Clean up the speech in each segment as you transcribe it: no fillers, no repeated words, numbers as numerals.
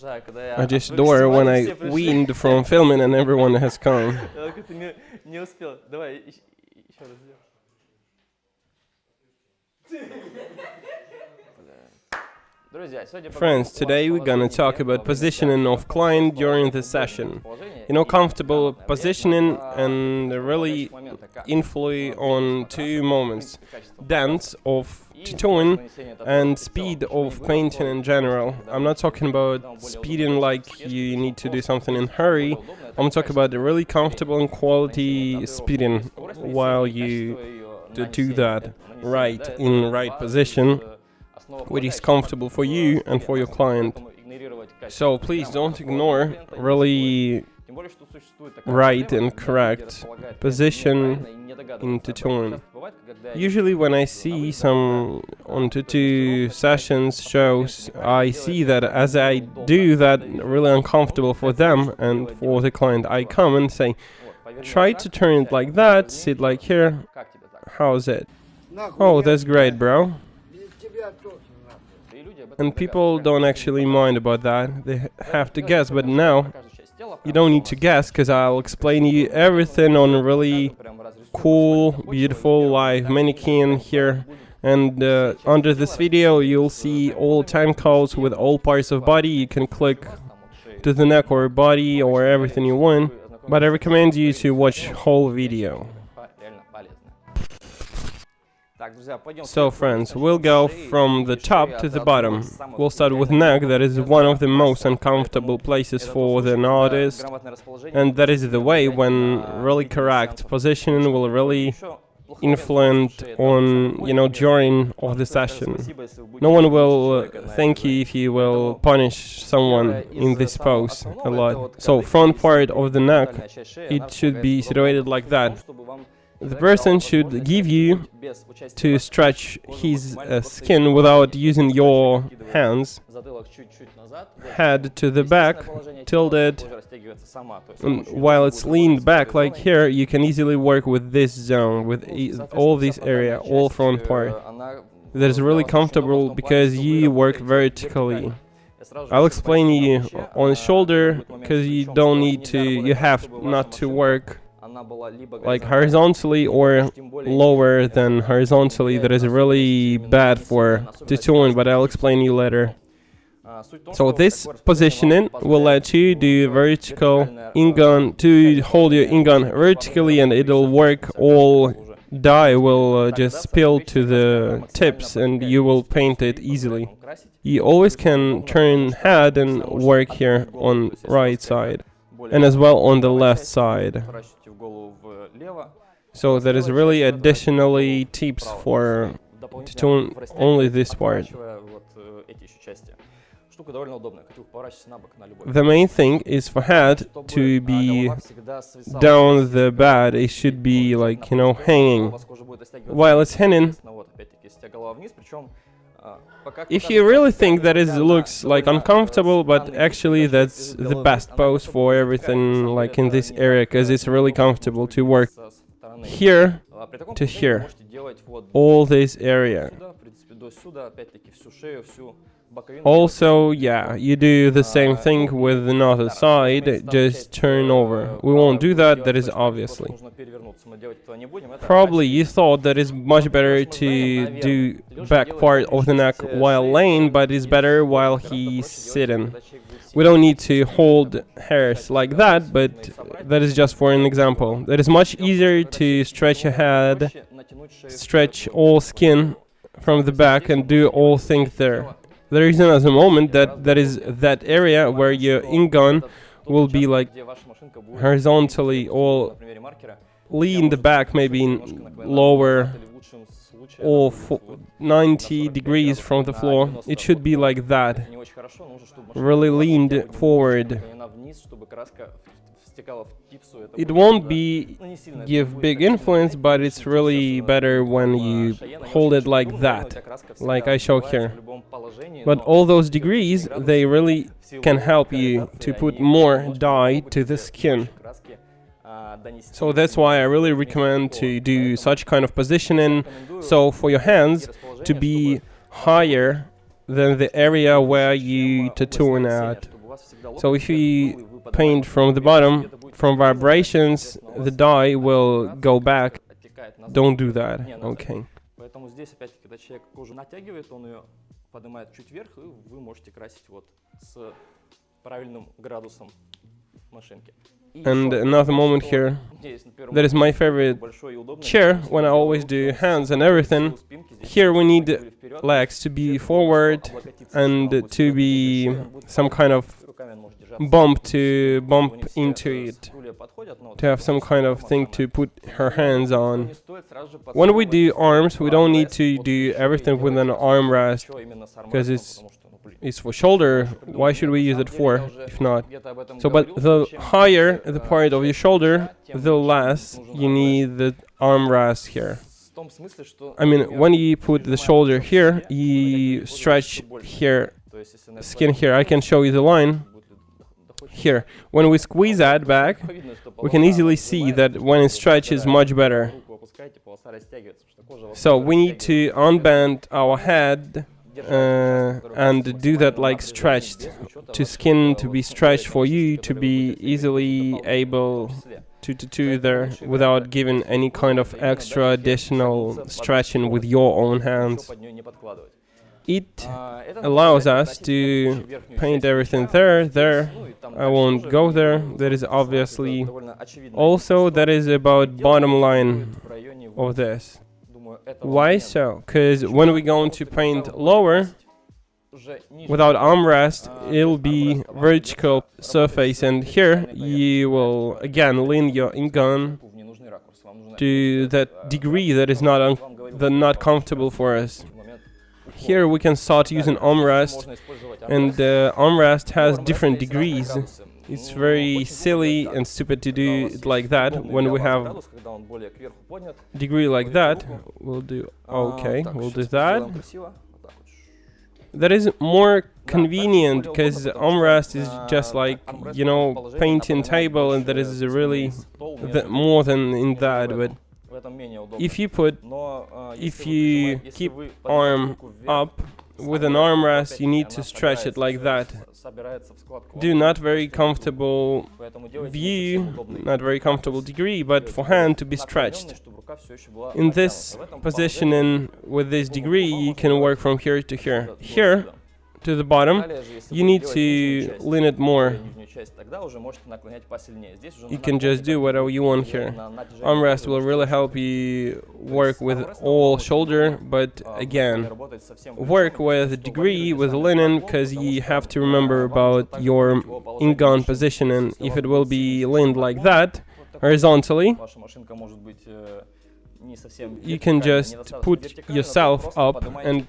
I just adore when I weaned from filming and everyone has come. Friends, today we're gonna talk about positioning of client during the session. You know, comfortable positioning and really influence on two moments: depth of tattooing and speed of painting in general. I'm not talking about speeding like you need to do something in a hurry. I'm talking about the really comfortable and quality speeding while you do that right in right position, which is comfortable for you and for your client. So please don't ignore really right and correct position in tattooing. Usually when I see some on tattoo sessions, shows, I see that as I do that really uncomfortable for them and for the client, I come and say, try to turn it like that, sit like here, how's it? Oh, that's great, bro. And people don't actually mind about that, they have to guess, but now you don't need to guess, because I'll explain you everything on a really cool, beautiful live mannequin here. And under this video you'll see all time codes with all parts of body. You can click to the neck or body or everything you want, but I recommend you to watch whole video. So friends, we'll go from the top to the bottom. We'll start with neck, that is one of the most uncomfortable places for the artist, and that is the way when really correct positioning will really influence on, you know, during of the session. No one will thank you if you will punish someone in this pose a lot. So front part of the neck, it should be situated like that. The person should give you to stretch his skin without using your hands. Head to the back, tilted, and while it's leaned back like here, you can easily work with this zone, with all this area, all front part. That is really comfortable because you work vertically. I'll explain you on the shoulder, because you don't need to, you have not to work like horizontally or lower than horizontally. That is really bad for tattooing, but I'll explain you later. So this positioning will let you do vertical ingun, to hold your ingun vertically, and it'll work. All dye will just spill to the tips and you will paint it easily. You always can turn head and work here on right side and as well on the left side. So that is really additionally tips for tattooing only this part. The main thing is for head to be down the bed. It should be like, you know, hanging. While it's hanging, if you really think that it looks like uncomfortable, but actually that's the best pose for everything, like in this area, because it's really comfortable to work here to here, all this area. Also, yeah, you do the same thing with another side, just turn over. We won't do that, that is obviously. Probably you thought that it's much better to do back part of the neck while laying, but it's better while he's sitting. We don't need to hold hairs like that, but that is just for an example. That is much easier to stretch your head, stretch all skin from the back and do all things there. There is another moment that is that area where your ingun will be like horizontally or lean the back, maybe lower or 90 degrees from the floor. It should be like that, really leaned forward. It won't give big influence, but it's really better when you hold it like that, like I show here. But all those degrees, they really can help you to put more dye to the skin. So that's why I really recommend to do such kind of positioning. So for your hands to be higher than the area where you tattooing at. So if you paint from the bottom, from vibrations, the dye will go back. Don't do that. Okay. Поэтому здесь опять-таки, когда человек кожу натягивает, он ее поднимает чуть вверх, и вы можете красить вот с правильным градусом машинки. And another moment here, that is my favorite chair when I always do hands and everything. Here we need legs to be forward and to be some kind of bump into it, to have some kind of thing to put her hands on. When we do arms, we don't need to do everything with an arm rest, because it's for shoulder. Why should we use it for, if not? So, but the higher the part of your shoulder, the less you need the arm rest here. I mean, when you put the shoulder here, you stretch here, skin here. I can show you the line here. When we squeeze that back, we can easily see that when it stretches much better. So we need to unbend our head and do that like stretched, to skin to be stretched for you to be easily able to there without giving any kind of extra additional stretching with your own hands. It allows us to paint everything there. I won't go there. That is obviously also that is about bottom line of this. Why so? Because when we're going to paint lower, without armrest, it'll be vertical surface, and here you will again lean your gun to that degree that is not comfortable for us. Here we can start using armrest, and armrest has different degrees. It's very silly and stupid to do it like that. When we have degree like that, we'll do we'll do that. That is more convenient, because armrest is just like, you know, painting table, and that is really more than in that. But if you keep arm up with an armrest, you need to stretch it like that. Do not very comfortable view, not very comfortable degree, but for hand to be stretched. In this positioning with this degree, you can work from here to here. Here to the bottom, you need to lean it more. You can just do whatever you want here. Armrest will really help you work with all shoulder, but again, work with degree, with linen, because you have to remember about your in-gun positioning. If it will be leaned like that, horizontally, you can just put yourself up, and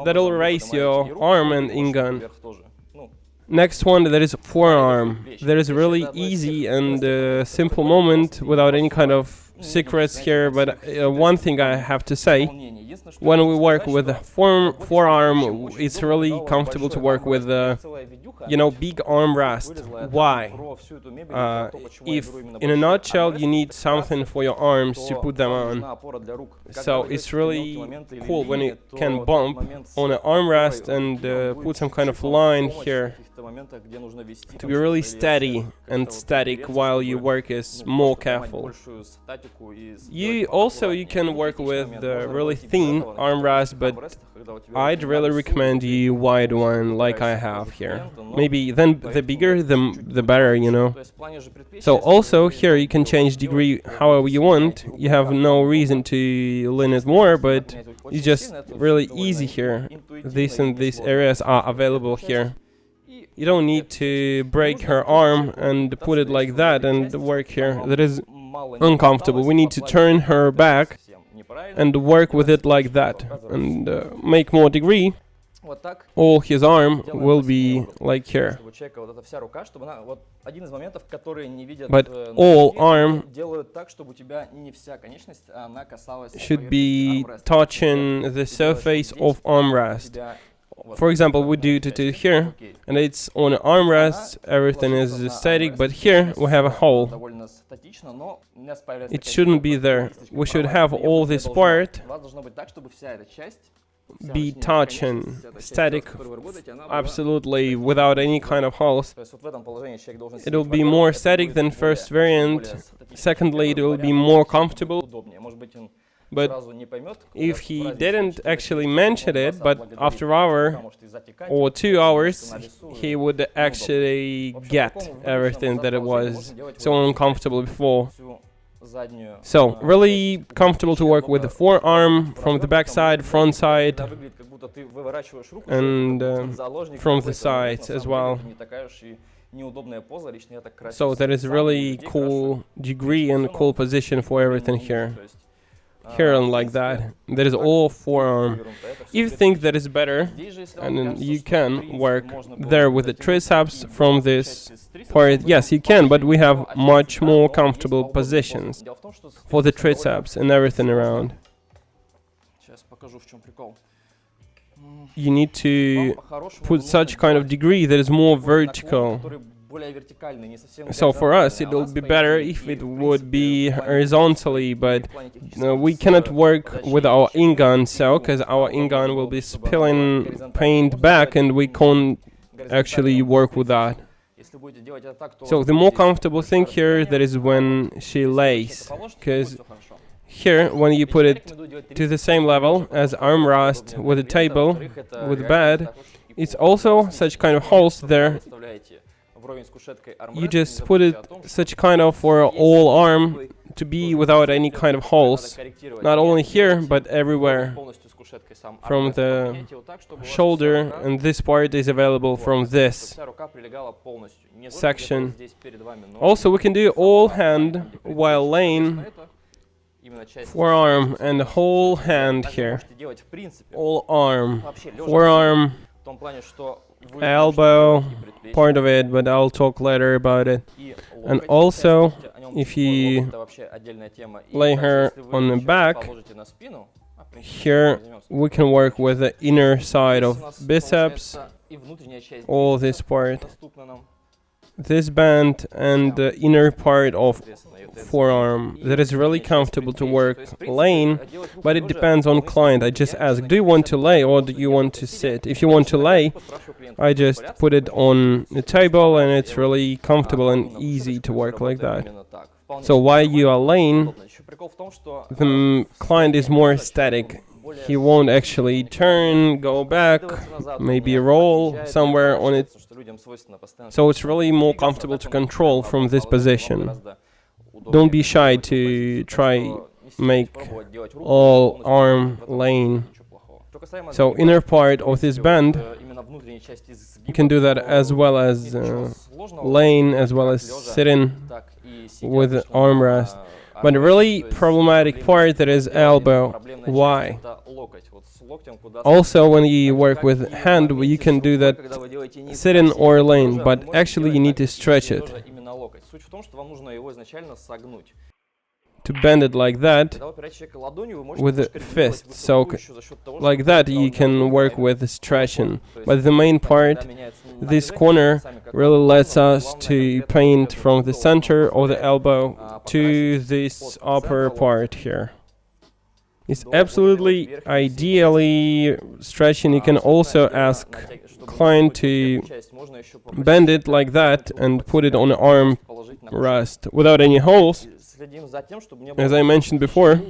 that'll raise your arm and in-gun. Next one, that is forearm. That is really easy and simple moment without any kind of secrets here, but one thing I have to say, when we work with the forearm, it's really comfortable to work with you know, big arm rest. Why? If in a nutshell you need something for your arms to put them on, so it's really cool when you can bump on an armrest and put some kind of line here to be really steady and static while you work is more careful. You can work with the really thin armrest, but I'd really recommend you wide one like I have here. Maybe then the bigger the better, you know. So also here you can change degree however you want. You have no reason to lean it more, but it's just really easy here. This and these areas are available here. You don't need to break her arm and put it like that and work here. That is uncomfortable. We need to turn her back and work with it like that and make more degree. All his arm will be like here. But all arm should be touching the surface of armrest. For example, we do to here, and it's on armrest, everything is static, but here we have a hole. It shouldn't be there. We should have all this part be touching, static, absolutely without any kind of holes. It will be more static than first variant. Secondly, it will be more comfortable. But if he didn't actually mention it, but after hour or 2 hours, he would actually get everything that it was so uncomfortable before. So, really comfortable to work with the forearm from the back side, front side, and from the sides as well. So that is really cool degree and cool position for everything here. Here and like that. That is all forearm. If you think that is better, and then you can work there with the triceps from this part. Yes, you can, but we have much more comfortable positions for the triceps and everything around. You need to put such kind of degree that is more vertical. So for us, it will be better if it would be horizontally, but we cannot work with our in-gun cell, because our in-gun will be spilling paint back, and we can't actually work with that. So the more comfortable thing here, that is when she lays, because here, when you put it to the same level as armrest with a table, with bed, it's also such kind of holes there. You just put it such kind of for all arm to be without any kind of holes, not only here but everywhere, from the shoulder, and this part is available from this section. Also, we can do all hand while laying, forearm and the whole hand here, all arm, forearm, elbow, part of it, but I'll talk later about it. And also, if you lay her on the back, here we can work with the inner side of biceps, all this part, this band, and the inner part of forearm. That is really comfortable to work laying, but it depends on client. I just ask, do you want to lay or do you want to sit? If you want to lay, I just put it on the table, and it's really comfortable and easy to work like that. So while you are laying, the client is more static. He won't actually turn, go back, maybe roll somewhere on it. So it's really more comfortable to control from this position. Don't be shy to try make all arm laying. So inner part of this band, you can do that as well as laying, as well as sitting with armrest. But a really problematic part, that is elbow. Why? Also, when you work with hand, you can do that sitting or laying, but actually you need to stretch it. To bend it like that with the fist, so like that you can work with stretching. But the main part, this corner, really lets us to paint from the center of the elbow to this upper part here. It's absolutely ideally stretching. You can also ask client to bend it like that and put it on the arm rest without any holes, as I mentioned before.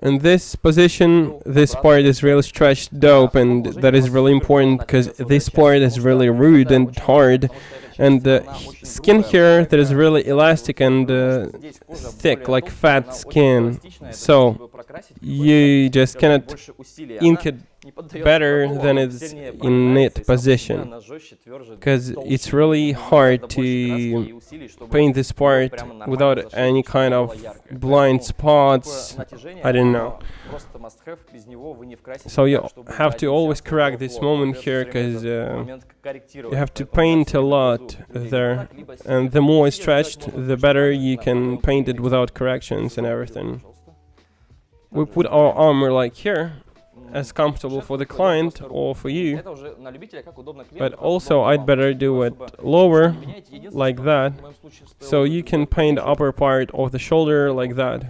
In this position, this part is really stretched dope, and that is really important because this part is really rude and hard, and the skin here that is really elastic and thick, like fat skin. So you just cannot ink it better than it's in knit position, because it's really hard to paint this part without any kind of blind spots. I don't know. So you have to always correct this moment here, because you have to paint a lot there, and the more it's stretched, the better you can paint it without corrections and everything. We put our armor like here, as comfortable for the client or for you, but also I'd better do it lower, like that, so you can paint the upper part of the shoulder like that.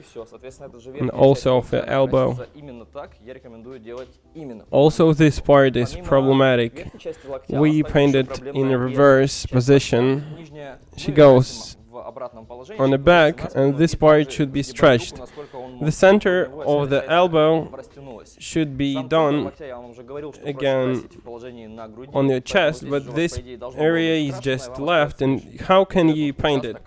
И всё, соответственно, это же and верхняя also часть of the руки, она elbow. красится именно так. Я рекомендую делать именно. Also, this part is Помимо problematic. верхней части локтя, We остается paint ещё it in проблемная a и reverse часть position. локтя. Нижняя, She ну и goes максимум в обратном положении, on the чтобы лечь back, на спину, and this и part также should be сгибать stretched. руку, насколько он The может. center У него of вся the часть elbow растянулась. should be Сам центр done локтя, я вам уже говорил, что again проще красить в положении на груди, on your поэтому chest, здесь but же у вас, this по идее, должно было area быть is крашеное, just вам left, остается and лишь how can вот you этот paint it? участок,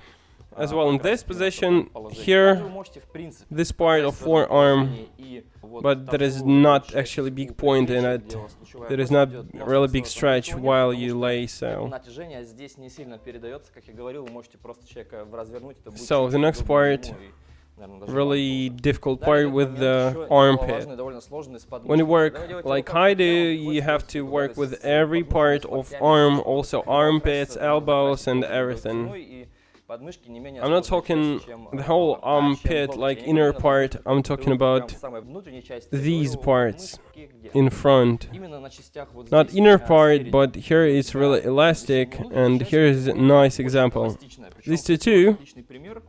As well, in this покрасить в position, положении. here, Также вы можете, в принципе, this part of покрасить в этом forearm, положении и вот but there is торцевую not часть actually big у point in предплечья, it. где у вас лучевая There is кость not идет, really можно big остаться stretch на while потому you что lay so. натяжение здесь не сильно передается, как я говорил, вы можете просто человека развернуть, это будет So the next удобно part, ему и, наверное, даже really вам удобно. difficult Далее part идет with момент the еще armpit. немаловажный, довольно сложный с When you подмышками. work Когда вы делаете like вот I так вот, do, прямо you have хвост to вверх, work с with подмышками, every с part of локтями, arm, чтобы also когда вы armpits, красите, elbows, нужно and красить everything. спиной и подмышки не менее I'm not сложная talking часть, чем, the whole чем armpit, локти. like Я не inner говорю, part, что I'm вы talking прям about в самой внутренней части, я these говорю, parts подмышки где? in front. Именно на частях вот Not здесь, inner part, спереди. but here it's really elastic, and here's a nice example. This tattoo, Отличный пример.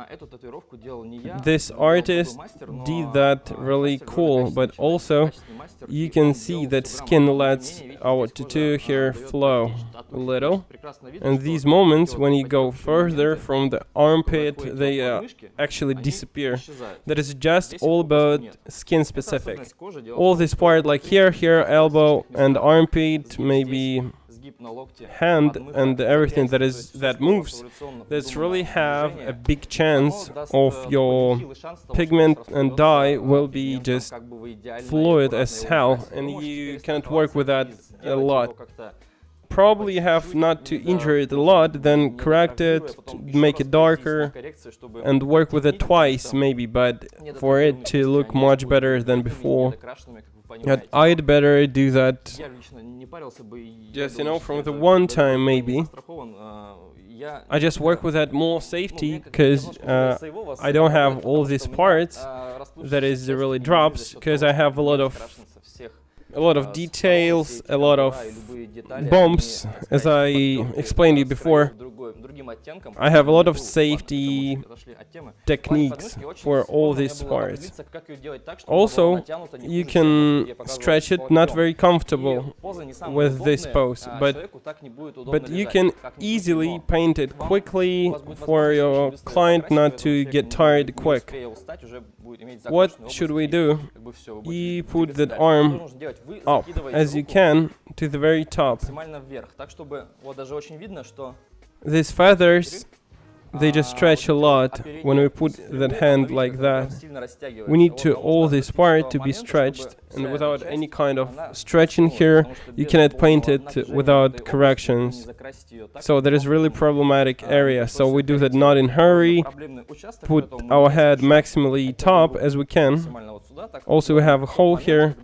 Эту татуировку делал не я, this делал другой artist мастер, но, did that really мастер cool, довольно but качественный человек, also качественный мастер, you и can он see делал that всё skin грамотно. lets Тем не менее, our видите, здесь tattoo кожа, here даёт flow практически татухи. a little. Прекрасно видно, And что these вот moments, эти when вот you go подчеркивающие further моменты, from the которые armpit, заходят they в подмышки, actually они disappear. исчезают. That is just Здесь all их попросту about нет. skin Это specific. особенность кожи. Дело в All том, this что, part, в like принципе, here, elbow, в and местах, armpit, сгиб maybe здесь, сгиб на локте, hand, подмышка, and everything запястье, that то is есть всё, that что у вас moves, эволюционно that's придумано really have a движение, big chance оно даст, of такой your нехилый шанс того, что pigment у вас and распадётся, dye will be пигментом, just как бы вы идеально и fluid аккуратно as его hell, украсите. Вы and можете you перестать cannot work with that и a сделать lot. его как-то Probably you have not to injure it a lot, then correct it, make it darker, and work with it twice maybe, but for it to look much better than before, I'd better do that just, you know, from the one time maybe. I just work with that more safety, because I don't have all these parts that is really drops, because I have a lot of details, a lot of bumps, as I explained you before. I have a lot of safety techniques for all these parts. Also, you can stretch it not very comfortable with this pose, but you can easily paint it quickly for your client not to get tired quick. What should we do? You put that arm up as you can to the very top. These feathers, they just stretch a lot when we put that hand like that. We need to all this part to be stretched, and without any kind of stretching here, you cannot paint it without corrections. So that is really problematic area. So we do that not in hurry, put our head maximally top as we can. Also we have a hole here.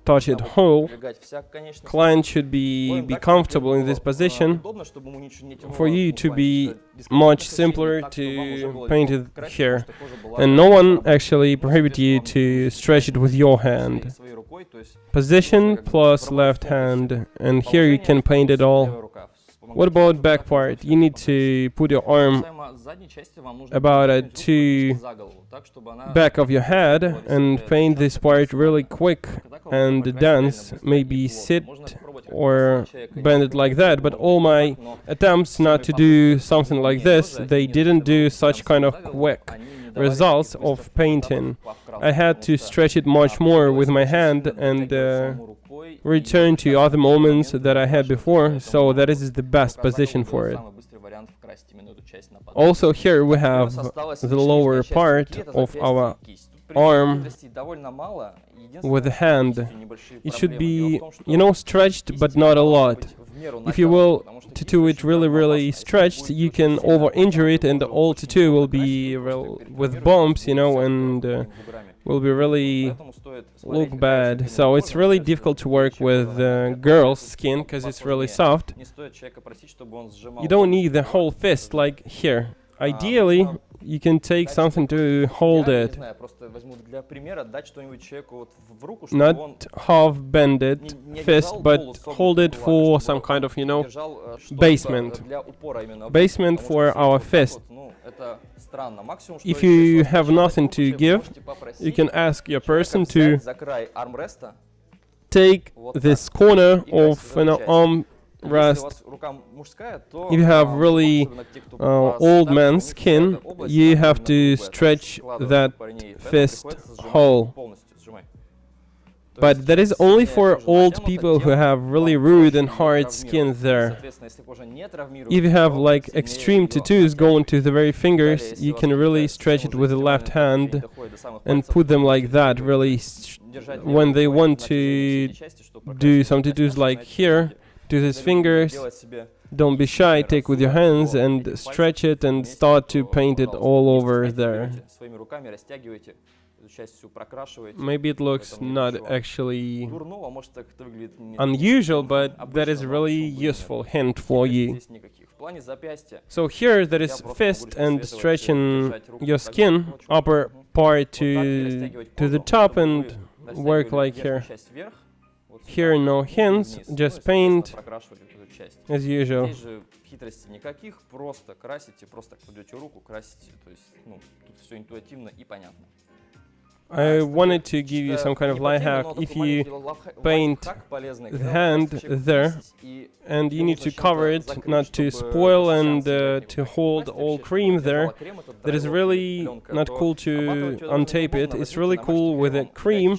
Touch it whole. Client should be comfortable in this position. For you to be much simpler to paint it here. And no one actually prohibits you to stretch it with your hand. Position plus left hand, and here you can paint it all. What about back part? You need to put your arm about to back of your head and paint this part really quick and dance, maybe sit or bend it like that. But all my attempts not to do something like this, they didn't do such kind of quick results of painting. I had to stretch it much more with my hand and return to other moments that I had before, so that is the best position for it. Also here we have the lower part of our arm with the hand. It should be, you know, stretched but not a lot. If you will tattoo it really stretched, you can over-injure it, and the whole tattoo will be with bumps, you know, and will be really look bad. So it's really difficult to work with girls' skin because it's really soft. You don't need the whole fist like here. Ideally, you can take something to hold Я не it, знаю, просто возьму для примера, дать что-нибудь человеку вот в руку, чтобы он not half bend it не fist, держал but полусогнутую hold it ладонь, for чтобы some kind of, you он know, держал, что-либо basement. для упора именно в руку, Basement потому for что our сидеть вот так fist. вот, ну, это странно. Максимум, что If если you вас have начнет nothing руку, to вы give, можете попросить you can ask your человека person взять to за край армреста take вот this так corner и of красить an эту часть. arm Если у rest. вас рука мужская, то If you have really особенно те, кто old постарше, у man's них вся skin, эта область, you она have именно to грубая, то есть stretch складывается that по линии, поэтому fist приходится сжимать whole. полностью сжимай. То But есть that is only сильнее for кожа old натянута, people who тем have really вам rude проще and её hard травмировать. skin И, there. соответственно, если кожа не травмируется, If you have то like сильнее extreme её tattoos going to the very Далее, fingers, если you у вас can really какая-то stretch it система with the уже left экстремальная, hand доходит до самых and пальцев, put them то like that, можете really держать when левой they рукой want на протяжении to всей части, чтобы do прокрасить some эту tattoos часть, like начать here, видите. to his Далее fingers. делать себе Don't be shy, take with your hands and этих stretch it and вместе, start to то, paint it пожалуйста, all не over стесняйтесь, there. берете своими руками, растягиваете эту часть всю, прокрашиваете. Maybe it looks Поэтому not ничего actually дурного, может так это выглядит не unusual, but обычно, that is но really почему бы и нет. useful hint for Сильных you. здесь никаких. В плане запястья So here there я is просто fist могу and лишь stretching держать руку your так, skin, вот, upper мгм. part Вот так и растягивать to the кожу, top чтобы and вы work растягивали like верхнюю here. часть вверх, вот Here сюда, no и hints, вниз. Ну и, just соответственно, paint прокрашивать вот эту часть. as usual. Здесь же хитростей никаких, просто красите, просто кладете руку, красите, то есть, ну, тут все интуитивно и понятно. I wanted to give you some kind of life hack. If you paint the hand there, and you need to cover it not to spoil and to hold all cream there, that is really not cool to untape it. It's really cool with a cream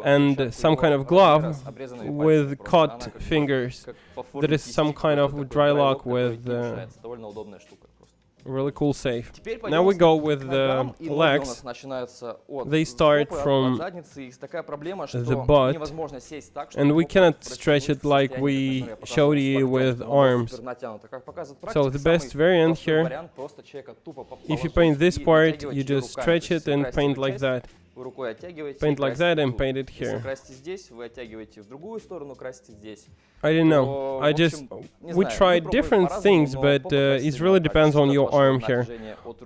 and some kind of glove with cut fingers. That is some kind of dry lock with really cool safe. Now we go with the legs. They start from the butt, and we cannot stretch it like we showed you with arms. So the best variant here, if you paint this part, you just stretch it and paint like that. Paint like that and paint it here. I don't know. We tried different things, but it really depends on your arm here.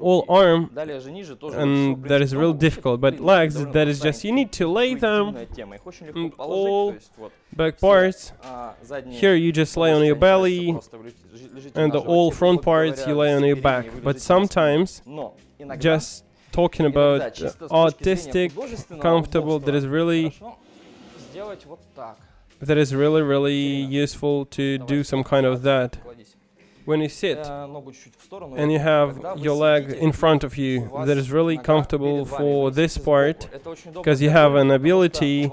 All arm, and that is real difficult, but legs, that is just, you need to lay them, and all back parts, here you just lay on your belly, and the all front parts you lay on your back. But sometimes, just talking about artistic, comfortable, that is really really useful to do some kind of that. When you sit and you have your leg in front of you, that is really comfortable for this part, because you have an ability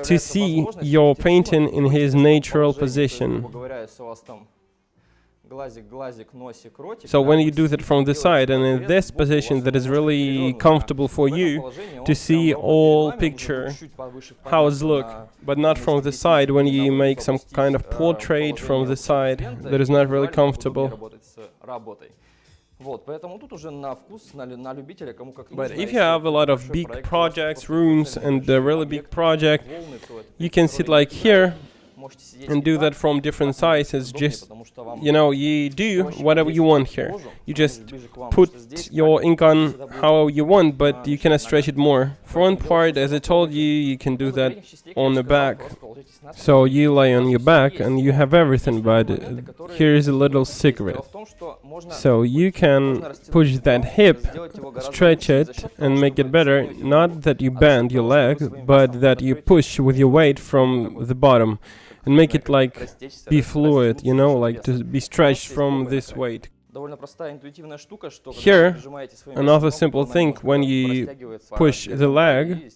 to see your painting in his natural position. So when you do that from the side and in this position, that is really comfortable for you to see all picture, how it look, but not from the side. When you make some kind of portrait from the side, that is not really comfortable. But if you have a lot of big projects, rooms, and a really big project, you can sit like here and do that from different sizes. Just, you know, you do whatever you want here. You just put your ink on how you want, but you cannot stretch it more. Front part, as I told you, you can do that on the back. So you lay on your back and you have everything, but here's a little secret. So you can push that hip, stretch it, and make it better. Not that you bend your leg, but that you push with your weight from the bottom. And make it like be fluid, you know, like to be stretched from this weight. Here, another simple thing, when you push the leg,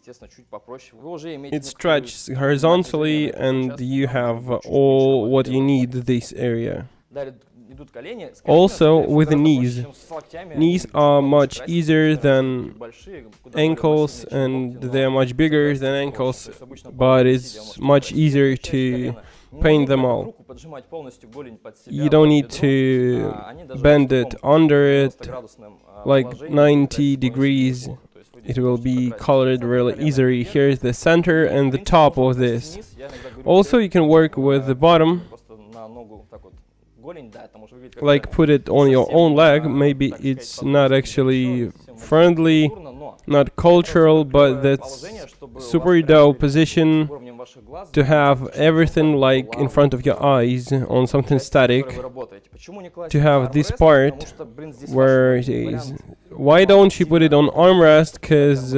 it stretches horizontally and you have all what you need this area. Also with the knees. Knees are much easier than ankles and they are much bigger than ankles, but it's much easier to paint them all. You don't need to bend it under it like 90 degrees. It will be colored really easily. Here's the center and the top of this. Also you can work with the bottom like put it on your own leg. Maybe it's not actually friendly, not cultural, but that's super dope position to have everything like in front of your eyes on something static, to have this part where it is. Why don't you put it on armrest? Because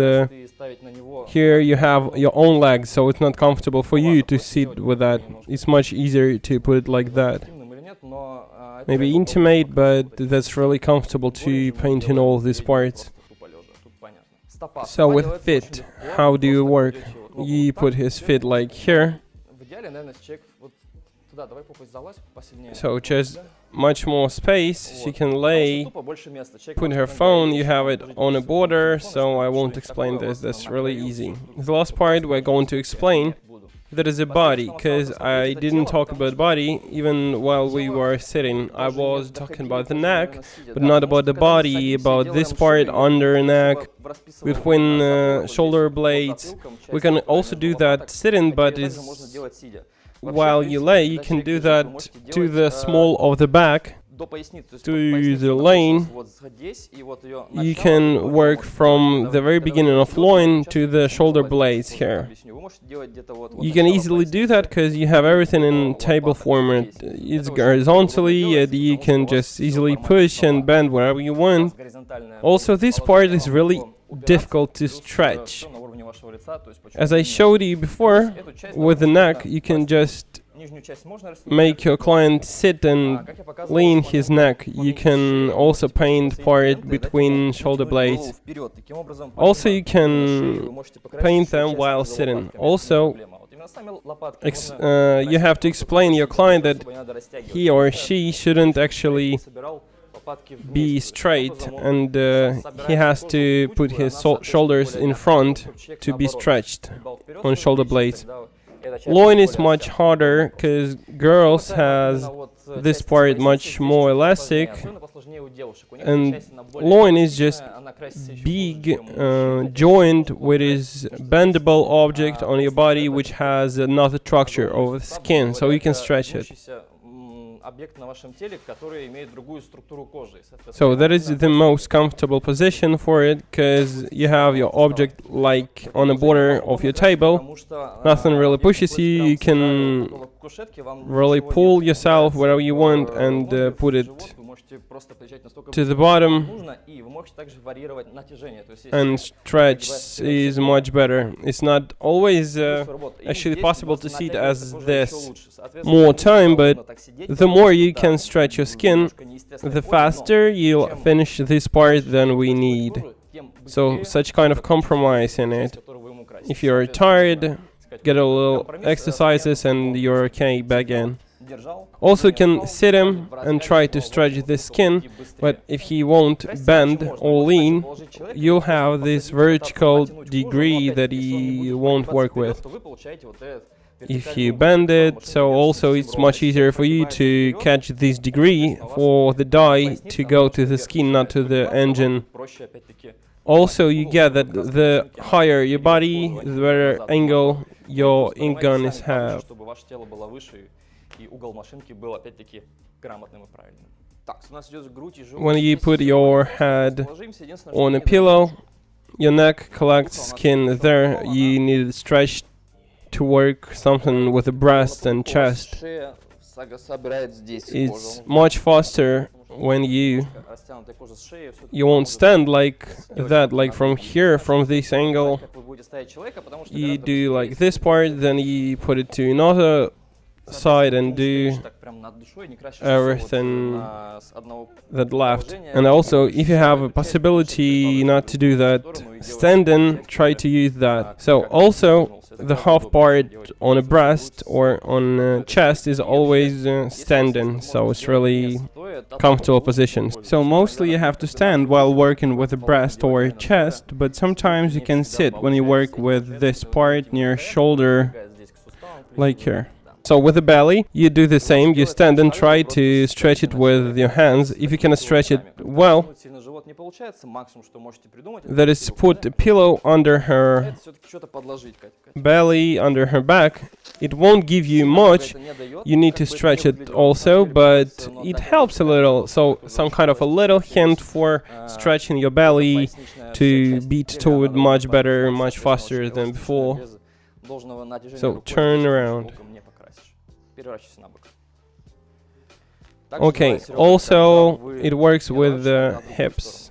here you have your own legs, so it's not comfortable for you to sit with that. It's much easier to put it like that. Maybe intimate, but that's really comfortable to paint in all these parts. So with fit, how do you work? You put his feet like here. So just much more space, she can lay, put her phone, you have it on a border, so I won't explain this, that's really easy. The last part we're going to explain, that is a body, because I didn't talk about body even while we were sitting. I was talking about the neck, but not about the body, about this part under neck, between shoulder blades. We can also do that sitting, but while you lay, you can do that to the small of the back, to the loin. You can work from the very beginning of loin to the shoulder blades here. You can easily do that because you have everything in table format. It's horizontally, and you can just easily push and bend wherever you want. Also, this part is really difficult to stretch. As I showed you before, with the neck, you can just make your client sit and lean his neck. You can also paint part between shoulder blades. Also, you can paint them while sitting. Also, you have to explain your client that he or she shouldn't actually be straight, and he has to put his shoulders in front to be stretched on shoulder blades. Loin is much harder because girls has this part much more elastic, and loin is just big joint which is bendable object on your body which has another structure of the skin, so you can stretch it. So that is the most comfortable position for it, because you have your object like on the border of your table. Nothing really pushes you. You can really pull yourself wherever you want and put it to the bottom, and stretch is much better. It's not always actually possible to see it as this more time, but the more you can stretch your skin, the faster you'll finish this part than we need. So such kind of compromise in it. If you're tired, get a little exercises and you're okay back in. Also can sit him and try to stretch the skin, but if he won't bend or lean, you'll have this vertical degree that he won't work with. If you bend it, so also it's much easier for you to catch this degree for the die to go to the skin, not to the engine. Also, you get that the higher your body, the better angle your ink gun is have. When you put your head on a pillow, your neck collects skin there. You need to stretch to work something with the breast and chest. It's much faster when you won't stand like that, like from here, from this angle. You do like this part, then you put it to another side and do everything that left. And also, if you have a possibility not to do that standing, try to use that. So also, the half part on a breast or on a chest is always standing, so it's really comfortable position. So mostly you have to stand while working with a breast or a chest, but sometimes you can sit when you work with this part near shoulder, like here. So with the belly, you do the same, you stand and try to stretch it with your hands. If you cannot stretch it well, that is, put a pillow under her belly, under her back. It won't give you much, you need to stretch it also, but it helps a little. So some kind of a little hint for stretching your belly to beat to it much better, much faster than before. So turn around. Okay, also it works with the hips.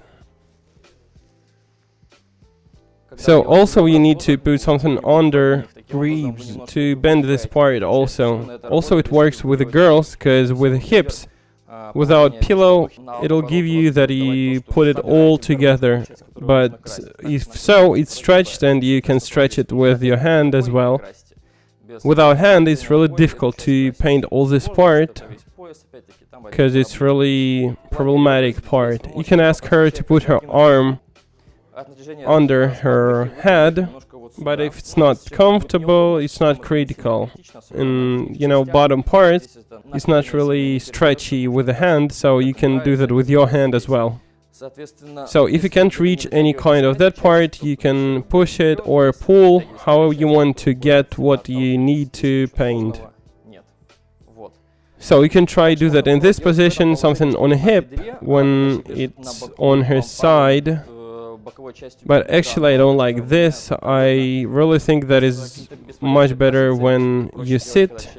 So also you need to put something under ribs to bend this part also. Also it works with the girls, because with the hips, without pillow, it'll give you that you put it all together. But if so, it's stretched and you can stretch it with your hand as well. Without hand, it's really difficult to paint all this part, because it's really problematic part. You can ask her to put her arm under her head, but if it's not comfortable, it's not critical. And, you know, bottom part, it's not really stretchy with the hand, so you can do that with your hand as well. So if you can't reach any kind of that part, you can push it or pull, however you want to get what you need to paint. So you can try do that in this position, something on a hip, when it's on her side. But actually I don't like this. I really think that is much better when you sit,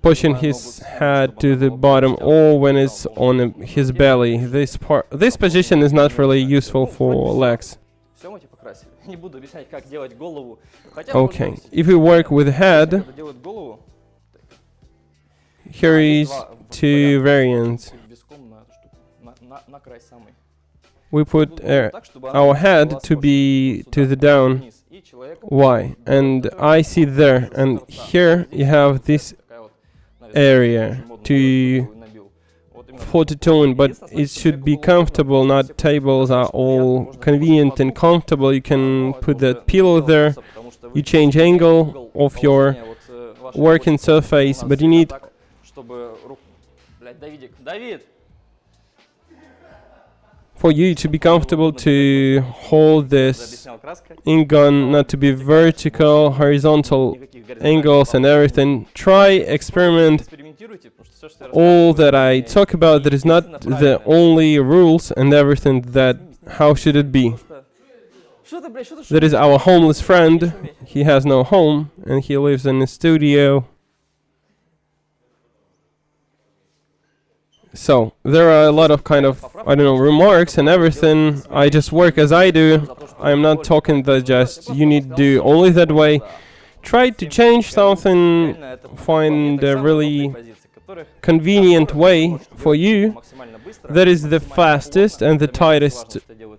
pushing his head to the bottom, or when it's on his belly. This position is not really useful for legs. Okay, if we work with head, here is two variants. We put our head to be to the down. Why? And I sit there, and here you have this area for the tone, but it should be comfortable. Not tables are all convenient and comfortable. You can put that pillow there. You change angle of your working surface, but you need for you to be comfortable to hold this gun, not to be vertical, horizontal angles and everything. Try, experiment. All that I talk about, that is not the only rules and everything that how should it be. That is our homeless friend. He has no home and he lives in a studio. So, there are a lot of kind of, I don't know, remarks and everything. I just work as I do. I'm not talking that just you need to do only that way. Try to change something, find a really convenient way for you. That is the fastest and the tightest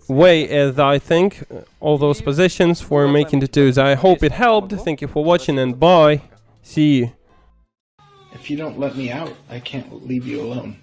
way, as I think, all those positions for making tattoos. I hope it helped. Thank you for watching and bye. See you. If you don't let me out, I can't leave you alone.